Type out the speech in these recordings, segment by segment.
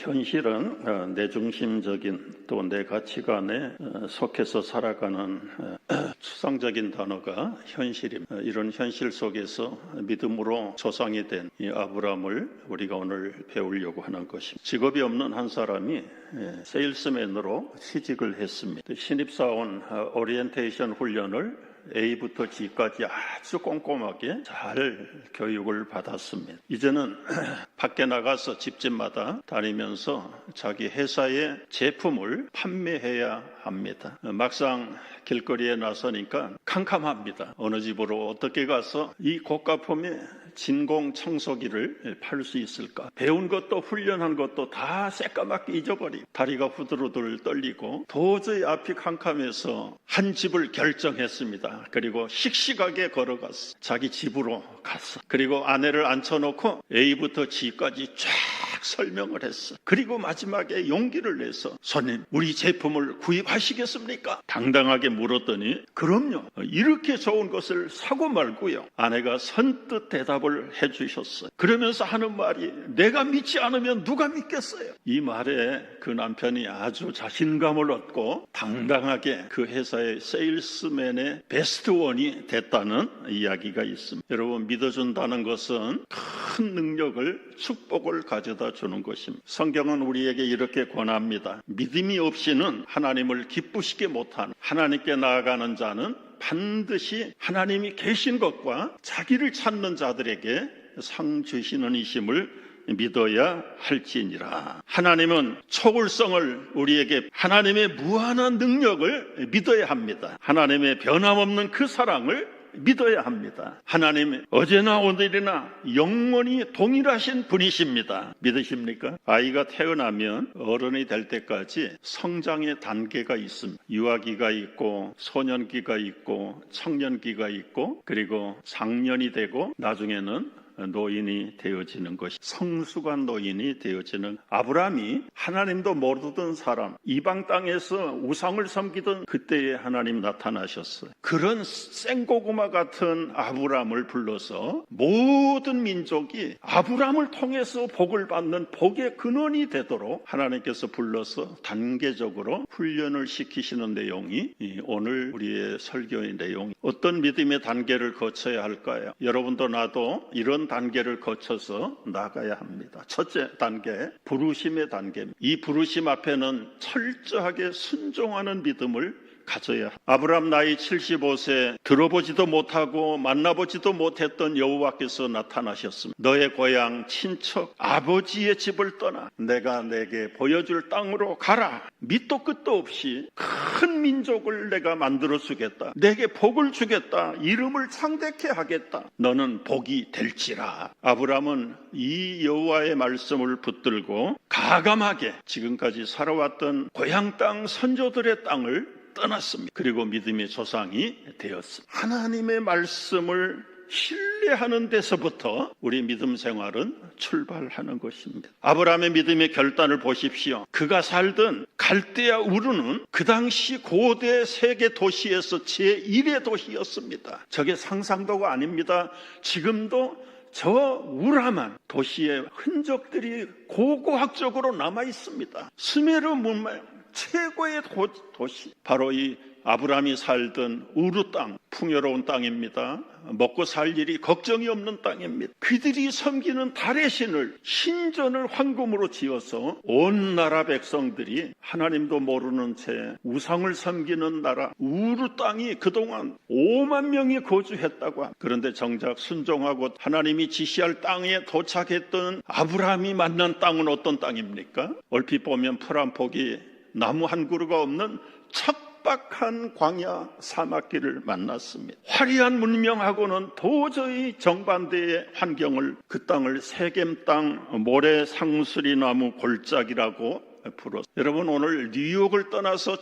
현실은 내중심적인 또 내 가치관에 속해서 살아가는 추상적인 단어가 현실입니다. 이런 현실 속에서 믿음으로 조상이 된 이 아브라함을 우리가 오늘 배우려고 하는 것입니다. 직업이 없는 한 사람이 세일스맨으로 취직을 했습니다. 신입사원 오리엔테이션 훈련을 A부터 G까지 아주 꼼꼼하게 잘 교육을 받았습니다. 이제는 밖에 나가서 집집마다 다니면서 자기 회사의 제품을 판매해야 합니다. 막상 길거리에 나서니까 캄캄합니다. 어느 집으로 어떻게 가서 이 고가품의 진공 청소기를 팔 수 있을까? 배운 것도 훈련한 것도 다 새까맣게 잊어버리고 다리가 후들후들 떨리고 도저히 앞이 캄캄해서 한 집을 결정했습니다. 그리고 씩씩하게 걸어갔어. 자기 집으로 갔어. 그리고 아내를 앉혀놓고 A부터 G까지 쫙 설명을 했어. 그리고 마지막에 용기를 내서 손님, 우리 제품을 구입하시겠습니까? 당당하게 물었더니 그럼요. 이렇게 좋은 것을 사고 말고요. 아내가 선뜻 대답을 해주셨어요. 그러면서 하는 말이 내가 믿지 않으면 누가 믿겠어요? 이 말에 그 남편이 아주 자신감을 얻고 당당하게 그 회사의 세일스맨의 베스트 원이 됐다는 이야기가 있습니다. 여러분, 믿어준다는 것은 큰 능력을, 축복을 가져다 주는 것입니다. 성경은 우리에게 이렇게 권합니다. 믿음이 없이는 하나님을 기쁘시게 못하는, 하나님께 나아가는 자는 반드시 하나님이 계신 것과 자기를 찾는 자들에게 상 주시는 이심을 믿어야 할지니라. 하나님은 초월성을 우리에게, 하나님의 무한한 능력을 믿어야 합니다. 하나님의 변함없는 그 사랑을 믿어야 합니다. 하나님 어제나 오늘이나 영원히 동일하신 분이십니다. 믿으십니까? 아이가 태어나면 어른이 될 때까지 성장의 단계가 있습니다. 유아기가 있고 소년기가 있고 청년기가 있고 그리고 장년이 되고 나중에는 노인이 되어지는 것이, 성숙한 노인이 되어지는. 아브라함이 하나님도 모르던 사람, 이방 땅에서 우상을 섬기던 그때에 하나님 나타나셨어요. 그런 생고구마 같은 아브라함을 불러서 모든 민족이 아브라함을 통해서 복을 받는 복의 근원이 되도록 하나님께서 불러서 단계적으로 훈련을 시키시는 내용이 오늘 우리의 설교의 내용. 어떤 믿음의 단계를 거쳐야 할까요? 여러분도 나도 이런 단계를 거쳐서 나가야 합니다. 첫째 단계, 부르심의 단계입니다. 이 부르심 앞에는 철저하게 순종하는 믿음을 가져야 합니다. 아브라함 나이 75세, 들어보지도 못하고 만나보지도 못했던 여호와께서 나타나셨습니다. 너의 고향, 친척, 아버지의 집을 떠나 내가 내게 보여줄 땅으로 가라. 밑도 끝도 없이 큰 민족을 내가 만들어 주겠다. 내게 복을 주겠다. 이름을 창대케 하겠다. 너는 복이 될지라. 아브라함은 이 여호와의 말씀을 붙들고 가감하게 지금까지 살아왔던 고향 땅, 선조들의 땅을 떠났습니다. 그리고 믿음의 조상이 되었습니다. 하나님의 말씀을 신뢰하는 데서부터 우리 믿음 생활은 출발하는 것입니다. 아브라함의 믿음의 결단을 보십시오. 그가 살던 갈대아 우르는 그 당시 고대 세계 도시에서 제1의 도시였습니다. 저게 상상도가 아닙니다. 지금도 저 우람한 도시의 흔적들이 고고학적으로 남아 있습니다. 스메르 문명 최고의 도시, 바로 이 아브라함이 살던 우르 땅, 풍요로운 땅입니다. 먹고 살 일이 걱정이 없는 땅입니다. 그들이 섬기는 달의 신을, 신전을 황금으로 지어서 온 나라 백성들이 하나님도 모르는 채 우상을 섬기는 나라 우르 땅이 그동안 5만 명이 거주했다고 합니다. 그런데 정작 순종하고 하나님이 지시할 땅에 도착했던 아브라함이 만난 땅은 어떤 땅입니까? 얼핏 보면 풀 한 폭이 나무 한 그루가 없는 척박한 광야 사막길을 만났습니다. 화려한 문명하고는 도저히 정반대의 환경을, 그 땅을 세겜 땅, 모래 상수리 나무 골짜기라고 불었어요. 여러분, 오늘 뉴욕을 떠나서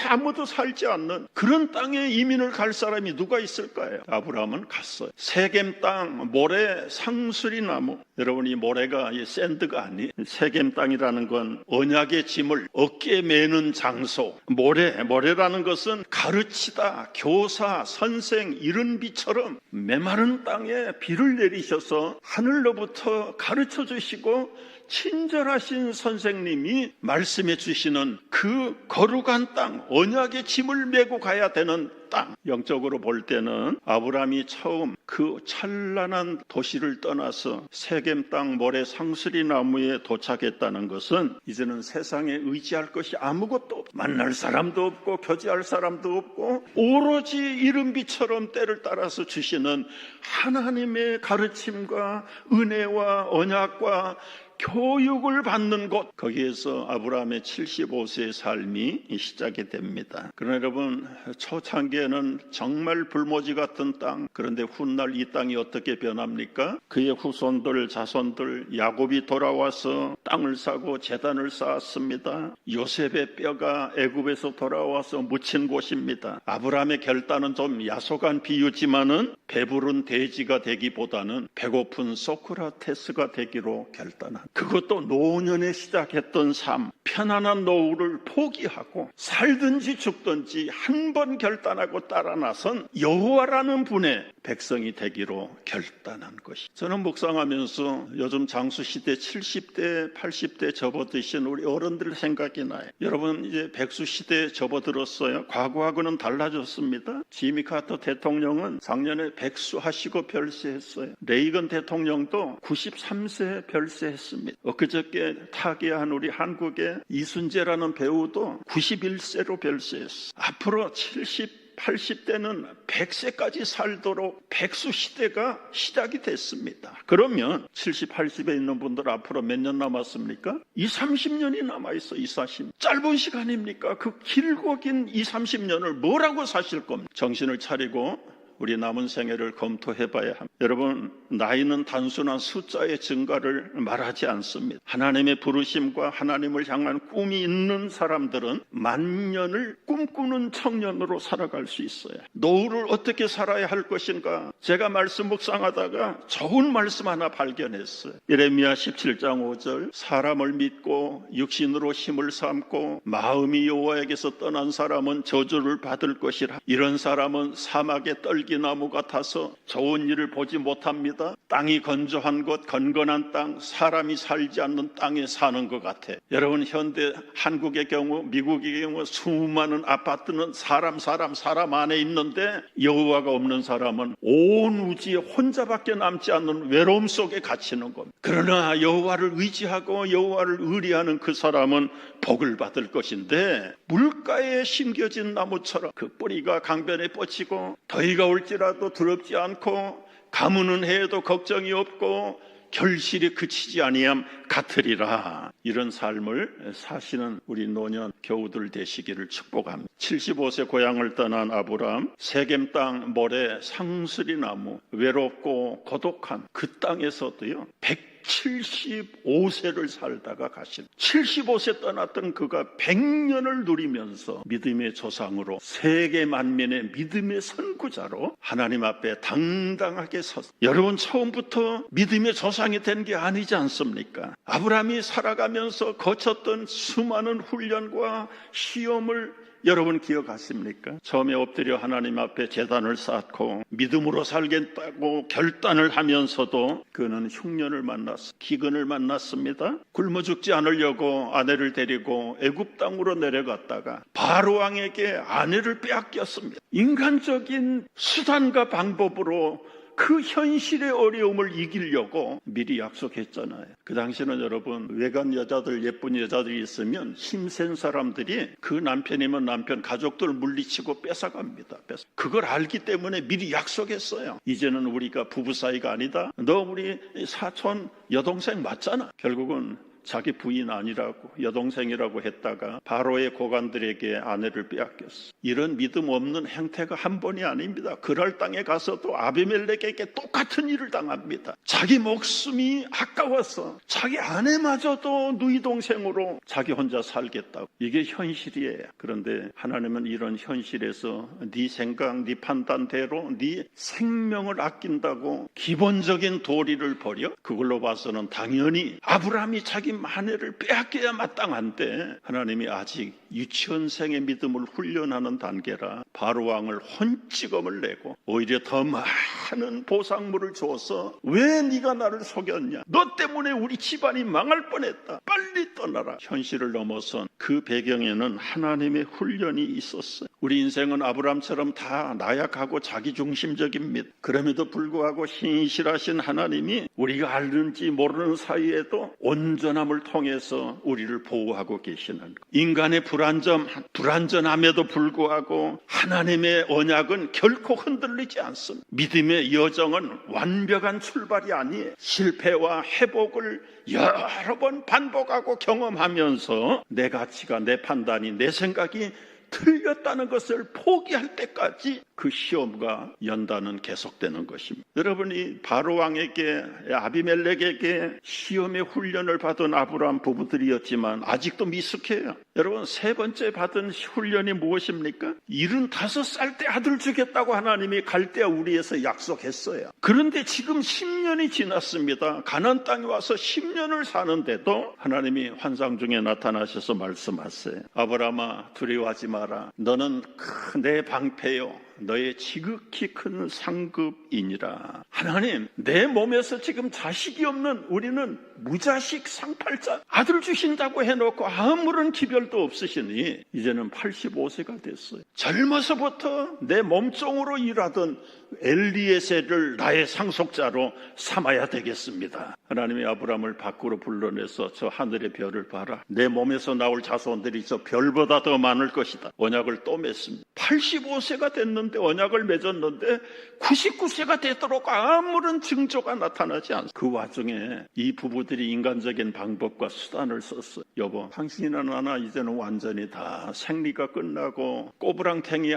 아무도 살지 않는 그런 땅에 이민을 갈 사람이 누가 있을까요? 아브라함은 갔어요. 세겜 땅, 모래 상수리 나무. 여러분, 이 모래가 이 샌드가 아니에요. 세겜 땅이라는 건 언약의 짐을 어깨에 매는 장소. 모래라는 것은 가르치다, 교사, 선생 이런 비처럼 메마른 땅에 비를 내리셔서 하늘로부터 가르쳐 주시고 친절하신 선생님이 말씀해 주시는 그 거룩한 땅, 언약의 짐을 메고 가야 되는 땅, 영적으로 볼 때는 아브라함이 처음 그 찬란한 도시를 떠나서 세겜 땅 모래 상수리 나무에 도착했다는 것은 이제는 세상에 의지할 것이 아무것도 없고 만날 사람도 없고 교제할 사람도 없고 오로지 이른비처럼 때를 따라서 주시는 하나님의 가르침과 은혜와 언약과 교육을 받는 곳, 거기에서 아브라함의 75세의 삶이 시작이 됩니다. 그러나 여러분, 초창기에는 정말 불모지 같은 땅, 그런데 훗날 이 땅이 어떻게 변합니까? 그의 후손들, 자손들, 야곱이 돌아와서 땅을 사고 제단을 쌓았습니다. 요셉의 뼈가 애굽에서 돌아와서 묻힌 곳입니다. 아브라함의 결단은 좀 야속한 비유지만은 배부른 돼지가 되기보다는 배고픈 소크라테스가 되기로 결단한, 그것도 노년에 시작했던 삶, 편안한 노후를 포기하고 살든지 죽든지 한 번 결단하고 따라 나선 여호와라는 분의 백성이 되기로 결단한 것이. 저는 묵상하면서 요즘 장수시대 70대 80대 접어드신 우리 어른들 생각이 나요. 여러분, 이제 백수시대에 접어들었어요. 과거하고는 달라졌습니다. 지미 카터 대통령은 작년에 백수하시고 별세했어요. 레이건 대통령도 93세 별세했습니다. 엊그저께 타계한 우리 한국의 이순재라는 배우도 91세로 별세했어. 앞으로 70, 80대는 100세까지 살도록 백수시대가 시작이 됐습니다. 그러면 70, 80에 있는 분들 앞으로 몇 년 남았습니까? 20, 30년이 남아있어. 20, 30년. 짧은 시간입니까? 그 길고 긴 20, 30년을 뭐라고 사실 겁니까? 정신을 차리고 우리 남은 생애를 검토해봐야 합니다. 여러분, 나이는 단순한 숫자의 증가를 말하지 않습니다. 하나님의 부르심과 하나님을 향한 꿈이 있는 사람들은 만년을 꿈꾸는 청년으로 살아갈 수 있어요. 노후를 어떻게 살아야 할 것인가? 제가 말씀 묵상하다가 좋은 말씀 하나 발견했어요. 예레미야 17장 5절, 사람을 믿고 육신으로 힘을 삼고 마음이 여호와에게서 떠난 사람은 저주를 받을 것이라. 이런 사람은 사막에 떨기나무 같아서 좋은 일을 보지 못합니다. 땅이 건조한 곳, 건건한 땅, 사람이 살지 않는 땅에 사는 것 같아. 여러분, 현대 한국의 경우, 미국의 경우 수많은 아파트는 사람 안에 있는데 여호와가 없는 사람은 온 우주에 혼자밖에 남지 않는 외로움 속에 갇히는 겁니다. 그러나 여호와를 의지하고 여호와를 의리하는 그 사람은 복을 받을 것인데, 물가에 심겨진 나무처럼 그 뿌리가 강변에 뻗치고 더위가 올지라도 두렵지 않고 가무는 해도 걱정이 없고 결실이 그치지 아니함 같으리라. 이런 삶을 사시는 우리 노년 교우들 되시기를 축복합니다. 75세 고향을 떠난 아브라함, 세겜 땅 모래 상수리 나무, 외롭고 고독한 그 땅에서도요 175세를 살다가 가신, 75세 떠났던 그가 100년을 누리면서 믿음의 조상으로 세계 만민의 믿음의 선구자로 하나님 앞에 당당하게 섰습니다. 여러분, 처음부터 믿음의 조상이 된 게 아니지 않습니까? 아브라함이 살아가면서 거쳤던 수많은 훈련과 시험을 여러분 기억하십니까? 처음에 엎드려 하나님 앞에 제단을 쌓고 믿음으로 살겠다고 결단을 하면서도 그는 흉년을 만났습니다. 기근을 만났습니다. 굶어 죽지 않으려고 아내를 데리고 애굽 땅으로 내려갔다가 바로 왕에게 아내를 빼앗겼습니다. 인간적인 수단과 방법으로 그 현실의 어려움을 이기려고 미리 약속했잖아요. 그 당시에는 여러분, 외간 여자들, 예쁜 여자들이 있으면 힘센 사람들이 그 남편이면 남편, 가족들 물리치고 뺏어갑니다. 그걸 알기 때문에 미리 약속했어요. 이제는 우리가 부부 사이가 아니다. 너 우리 사촌 여동생 맞잖아. 결국은 자기 부인 아니라고, 여동생이라고 했다가 바로의 고관들에게 아내를 빼앗겼어. 이런 믿음 없는 행태가 한 번이 아닙니다. 그랄 땅에 가서도 아비멜렉에게 똑같은 일을 당합니다. 자기 목숨이 아까워서 자기 아내마저도 누이 동생으로 자기 혼자 살겠다고. 이게 현실이에요. 그런데 하나님은 이런 현실에서 네 생각, 네 판단대로 네 생명을 아낀다고 기본적인 도리를 버려? 그걸로 봐서는 당연히 아브라함이 자기 만회를 빼앗겨야 마땅한데 하나님이 아직 유치원생의 믿음을 훈련하는 단계라 바로 왕을 혼찌검을 내고 오히려 더 많은 보상물을 줘서 왜 네가 나를 속였냐, 너 때문에 우리 집안이 망할 뻔했다, 빨리 떠나라. 현실을 넘어선 그 배경에는 하나님의 훈련이 있었어요. 우리 인생은 아브라함처럼 다 나약하고 자기중심적입니다. 그럼에도 불구하고 신실하신 하나님이 우리가 알는지 모르는 사이에도 온전함을 통해서 우리를 보호하고 계시는 것. 인간의 불완전함에도 불구하고 하나님의 언약은 결코 흔들리지 않습니다. 믿음의 여정은 완벽한 출발이 아니에요. 실패와 회복을 여러 번 반복하고 경험하면서 내 가치가, 내 판단이, 내 생각이 틀렸다는 것을 포기할 때까지 그 시험과 연단은 계속되는 것입니다. 여러분이 바로왕에게, 아비멜렉에게 시험의 훈련을 받은 아브라함 부부들이었지만 아직도 미숙해요. 여러분, 세 번째 받은 훈련이 무엇입니까? 75살 때 아들 주겠다고 하나님이 갈대아 우리에서 약속했어요. 그런데 지금 10년이 지났습니다. 가나안 땅에 와서 10년을 사는데도 하나님이 환상 중에 나타나셔서 말씀하세요. 아브라함아, 두려워하지 마라. 너는 내 방패요, 너의 지극히 큰 상급이니라. 하나님, 내 몸에서 지금 자식이 없는 우리는 무자식 상팔자 아들 주신다고 해놓고 아무런 기별도 없으시니 이제는 85세가 됐어요. 젊어서부터 내 몸종으로 일하던 엘리에셀을 나의 상속자로 삼아야 되겠습니다. 하나님이 아브라함을 밖으로 불러내서 저 하늘의 별을 봐라. 내 몸에서 나올 자손들이 저 별보다 더 많을 것이다. 언약을 또 맺습니다. 85세가 됐는데 언약을 맺었는데 99세가 되도록 아무런 징조가 나타나지 않습니다. 그 와중에 이 부부들이 인간적인 방법과 수단을 썼어요. 여보, 당신이나 나나 이제는 완전히 다 생리가 끝나고 꼬부랑탱이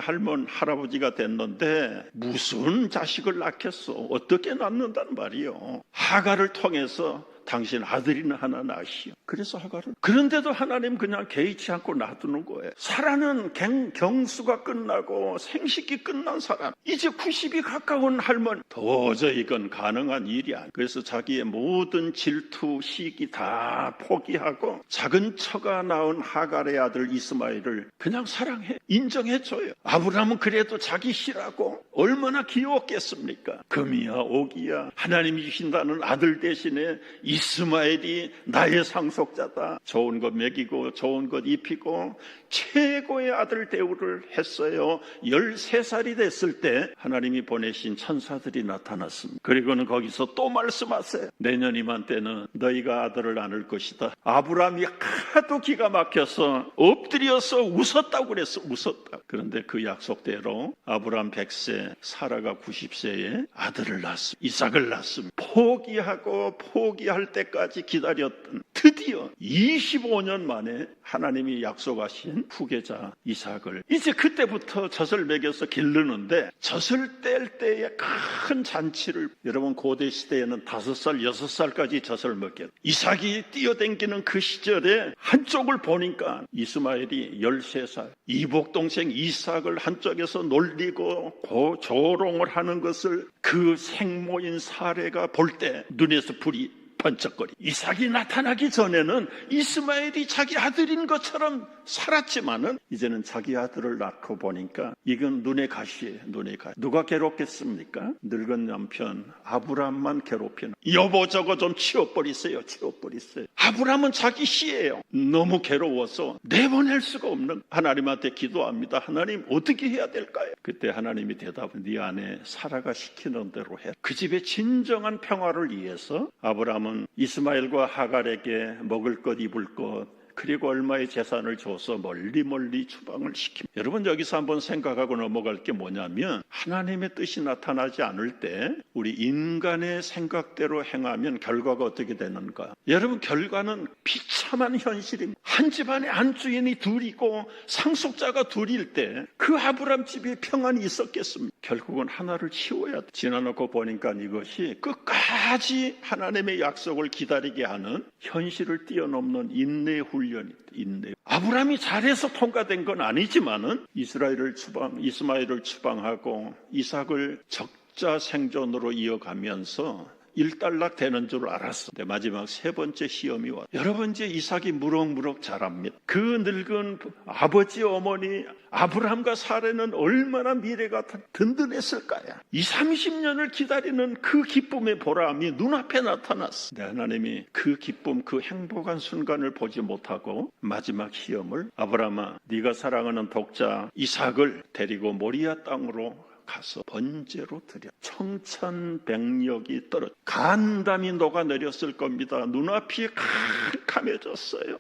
할아버지가 됐는데 무슨 자식을 낳겠어? 어떻게 낳는단 말이요? 하갈을 통해서 당신 아들이나 하나 낳으시오. 그래서 하갈을. 그런데도 하나님 그냥 개의치 않고 놔두는 거예요. 사라는 경수가 끝나고 생식이 끝난 사람, 이제 90이 가까운 할머니, 도저히 이건 가능한 일이 아니에요. 그래서 자기의 모든 질투, 시기 다 포기하고 작은 처가 낳은 하갈의 아들 이스마엘을 그냥 사랑해, 인정해줘요. 아브라함은 그래도 자기 씨라고 얼마나 귀여웠겠습니까? 금이야 옥이야 하나님이 주신다는 아들 대신에 이스마엘이 나의 상속자다. 좋은 것 먹이고 좋은 것 입히고 최고의 아들 대우를 했어요. 13살이 됐을 때 하나님이 보내신 천사들이 나타났습니다. 그리고는 거기서 또 말씀하세요. 내년 이맘때는 너희가 아들을 낳을 것이다. 아브라함이 하도 기가 막혀서 엎드려서 웃었다고 그랬어. 웃었다. 그런데 그 약속대로 아브라함 100세, 사라가 90세에 아들을 낳았습니다. 이삭을 낳았습니다. 포기할 때까지 기다렸던, 드디어 25년 만에 하나님이 약속하신 후계자 이삭을, 이제 그때부터 젖을 먹여서 기르는데 젖을 뗄 때에 큰 잔치를, 여러분 고대 시대에는 5살, 6살까지 젖을 먹였어요. 이삭이 뛰어댕기는 그 시절에 한쪽을 보니까 이스마엘이 13살, 이복 동생 이삭을 한쪽에서 놀리고 조롱을 하는 것을 그 생모인 사레가 볼 때 눈에서 불이 번쩍거리. 이삭이 나타나기 전에는 이스마엘이 자기 아들인 것처럼 살았지만은 이제는 자기 아들을 낳고 보니까 이건 눈의 가시예요. 눈의 가시. 누가 괴롭겠습니까? 늙은 남편 아브라함만 괴롭히는. 여보 저거 좀 치워버리세요. 아브라함은 자기 씨예요. 너무 괴로워서 내보낼 수가 없는, 하나님한테 기도합니다. 하나님 어떻게 해야 될까요? 그때 하나님이 대답은 네 아내 사라가 시키는 대로 해. 그 집의 진정한 평화를 위해서 아브라함은 이스마엘과 하갈에게 먹을 것 입을 것 그리고 얼마의 재산을 줘서 멀리 추방을 시킵니다. 여러분 여기서 한번 생각하고 넘어갈 게 뭐냐면, 하나님의 뜻이 나타나지 않을 때 우리 인간의 생각대로 행하면 결과가 어떻게 되는가? 여러분 결과는 비참한 현실입니다. 한 집안에 한 주인이 둘이고 상속자가 둘일 때 그 아브라함 집에 평안이 있었겠습니까? 결국은 하나를 치워야 돼. 지나놓고 보니까 이것이 끝까지 하나님의 약속을 기다리게 하는 현실을 뛰어넘는 인내의 훈련이다. 인내. 아브라함이 잘해서 통과된 건 아니지만은 이스마엘을 추방하고 이삭을 적자 생존으로 이어가면서 일단락 되는 줄 알았어. 근데 마지막 세 번째 시험이 왔어. 여러분, 이제 이삭이 무럭무럭 자랍니다. 그 늙은 아버지 어머니 아브라함과 사라는 얼마나 미래가 든든했을까요? 30년을 기다리는 그 기쁨의 보람이 눈앞에 나타났어. 근데 하나님이 그 기쁨, 그 행복한 순간을 보지 못하고 마지막 시험을, 아브라함아, 네가 사랑하는 독자 이삭을 데리고 모리아 땅으로 가서 번제로 드려. 청천백력이 떨어져 간담이 녹아내렸을 겁니다. 눈앞이 캄캄해졌어요.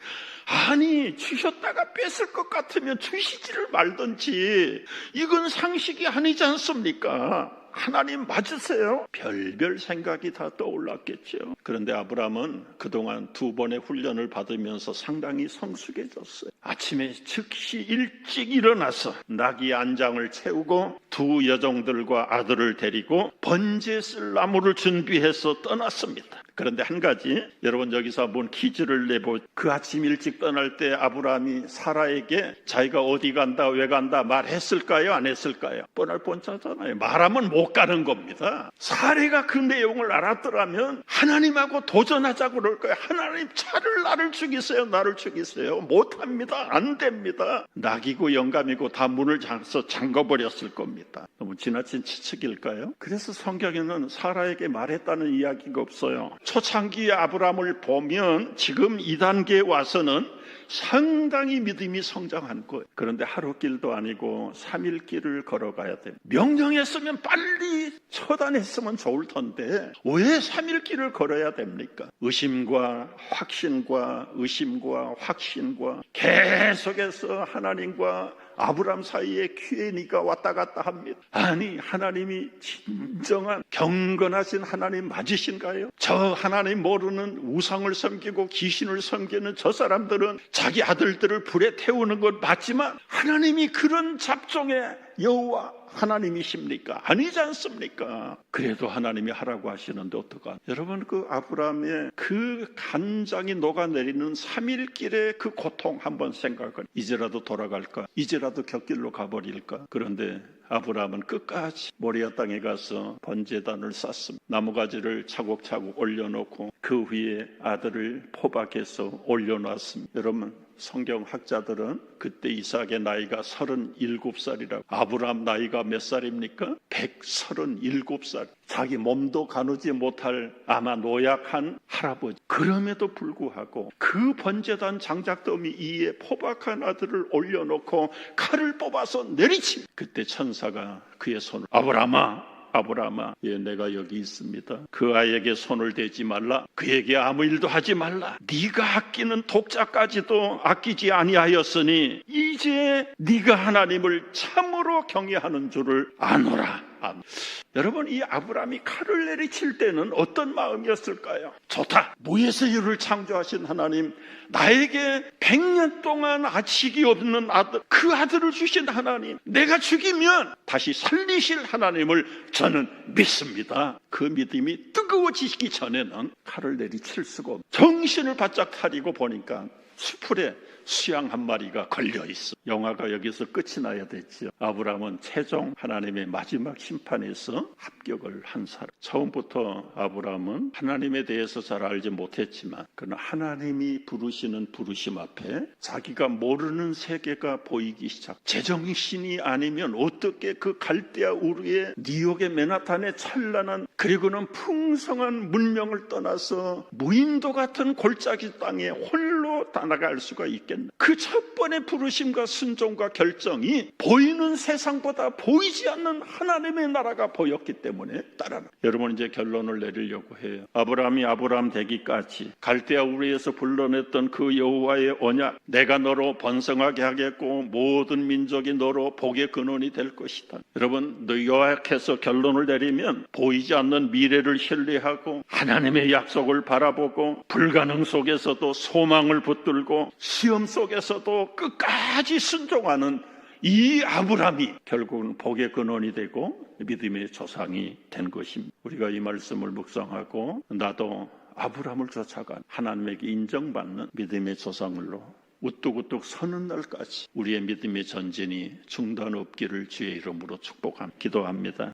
아니, 주셨다가 뺏을 것 같으면 주시지를 말든지, 이건 상식이 아니지 않습니까? 하나님 맞으세요? 별별 생각이 다 떠올랐겠죠. 그런데 아브라함은 그동안 2번의 훈련을 받으면서 상당히 성숙해졌어요. 아침에 즉시 일찍 일어나서 나귀 안장을 채우고 2 여종들과 아들을 데리고 번제 쓸 나무를 준비해서 떠났습니다. 그런데 한 가지, 여러분 여기서 한번 퀴즈를 내보. 그 아침 일찍 떠날 때 아브라함이 사라에게 자기가 어디 간다, 왜 간다 말했을까요? 안 했을까요? 뻔할 뻔하잖아요. 말하면 못 가는 겁니다. 사라가 그 내용을 알았더라면 하나님하고 도전하자고 그럴 거예요. 하나님, 차를 나를 죽이세요, 나를 죽이세요. 못합니다. 안 됩니다. 낙이고 영감이고 다 문을 잠궈버렸을 겁니다. 너무 지나친 치측일까요? 그래서 성경에는 사라에게 말했다는 이야기가 없어요. 초창기의 아브라함을 보면 지금 이 단계에 와서는 상당히 믿음이 성장한 거예요. 그런데 하루 길도 아니고 3일 길을 걸어가야 됩니다. 명령했으면 빨리 처단했으면 좋을 텐데 왜 3일 길을 걸어야 됩니까? 의심과 확신과 의심과 확신과 계속해서 하나님과 아브라함 사이에 퀴에니가 왔다 갔다 합니다. 아니, 하나님이 진정한 경건하신 하나님 맞으신가요? 저 하나님 모르는 우상을 섬기고 귀신을 섬기는 저 사람들은 자기 아들들을 불에 태우는 건 맞지만 하나님이 그런 잡종의 여호와 하나님이십니까? 아니지 않습니까? 그래도 하나님이 하라고 하시는데 어떡하? 여러분, 그 아브라함의 그 간장이 녹아내리는 3일 길의 그 고통 한번 생각을, 이제라도 돌아갈까? 이제라도 곁길로 가버릴까? 그런데 아브라함은 끝까지 모리아 땅에 가서 번제단을 쌓습니다. 나무가지를 차곡차곡 올려놓고 그 위에 아들을 포박해서 올려놨습니다. 여러분, 성경학자들은 그때 이삭의 나이가 37살이라고. 아브라함 나이가 몇 살입니까? 137살. 자기 몸도 가누지 못할 아마 노약한 할아버지. 그럼에도 불구하고 그 번제단 장작더미 위에 포박한 아들을 올려놓고 칼을 뽑아서 내리칩니다. 그때 천사가 그의 손을, 아브라함아, 예, 내가 여기 있습니다. 그 아이에게 손을 대지 말라. 그에게 아무 일도 하지 말라. 네가 아끼는 독자까지도 아끼지 아니하였으니 이제 네가 하나님을 참으로 경외하는 줄을 아노라. 여러분, 이 아브라함이 칼을 내리칠 때는 어떤 마음이었을까요? 좋다, 무에서 유를 창조하신 하나님, 나에게 100년 동안 아직이 없는 아들, 그 아들을 주신 하나님, 내가 죽이면 다시 살리실 하나님을 저는 믿습니다. 그 믿음이 뜨거워지기 전에는 칼을 내리칠 수가 없어요. 정신을 바짝 차리고 보니까 수풀에 수양 한 마리가 걸려있어. 영화가 여기서 끝이 나야 됐죠. 아브라함은 최종 하나님의 마지막 심판에서 합격을 한 사람. 처음부터 아브라함은 하나님에 대해서 잘 알지 못했지만 그러나 하나님이 부르시는 부르심 앞에 자기가 모르는 세계가 보이기 시작. 제정신이 아니면 어떻게 그 갈대아 우르의 뉴욕의 맨하탄의 찬란한, 그리고는 풍성한 문명을 떠나서 무인도 같은 골짜기 땅에 홀로 나갈 수가 있겠나. 그 첫 번의 부르심과 순종과 결정이 보이는 세상보다 보이지 않는 하나님의 나라가 보였기 때문에 따라라. 여러분, 이제 결론을 내리려고 해요. 아브라함이 아브라함 되기까지 갈대아 우르에서 불러냈던 그 여호와의 언약, 내가 너로 번성하게 하겠고 모든 민족이 너로 복의 근원이 될 것이다. 여러분, 요약해서 결론을 내리면 보이지 않는 미래를 신뢰하고 하나님의 약속을 바라보고 불가능 속에서도 소망을 붙들고 시험 속에서도 끝까지 순종하는 이 아브라함이 결국은 복의 근원이 되고 믿음의 조상이 된 것입니다. 우리가 이 말씀을 묵상하고 나도 아브라함을 쫓아간 하나님에게 인정받는 믿음의 조상으로 우뚝우뚝 서는 날까지 우리의 믿음의 전진이 중단 없기를 주의 이름으로 축복합니다. 기도합니다.